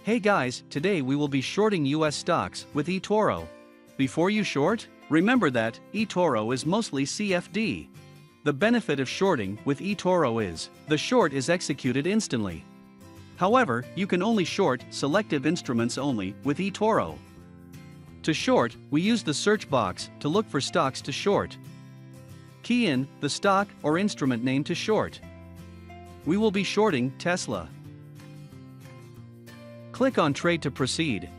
Hey guys, today we will be shorting US stocks with Etoro. Before you short, remember that Etoro is mostly CFD. The benefit of shorting with Etoro is the short is executed instantly. However, you can only short selective instruments only with Etoro. To short, we use the search box to look for stocks to short. Key in the stock or instrument name to short. We will be shorting Tesla. Click on Trade to proceed.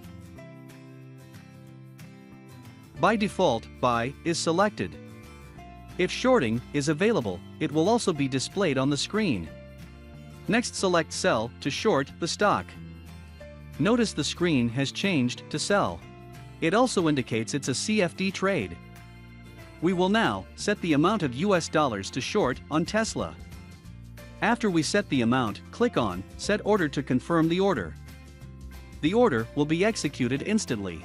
By default, Buy is selected. If shorting is available, it will also be displayed on the screen. Next, select Sell to short the stock. Notice the screen has changed to Sell. It also indicates it's a CFD trade. We will now set the amount of US dollars to short on Tesla. After we set the amount, click on Set Order to confirm the order. The order will be executed instantly.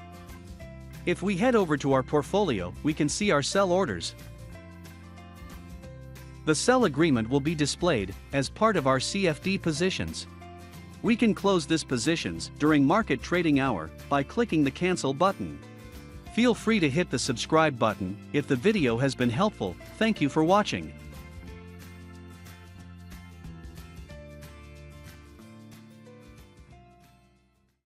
If we head over to our portfolio, we can see our sell orders. The sell agreement will be displayed as part of our CFD positions. We can close this positions during market trading hour by clicking the cancel button. Feel free to hit the subscribe button if the video has been helpful. Thank you for watching.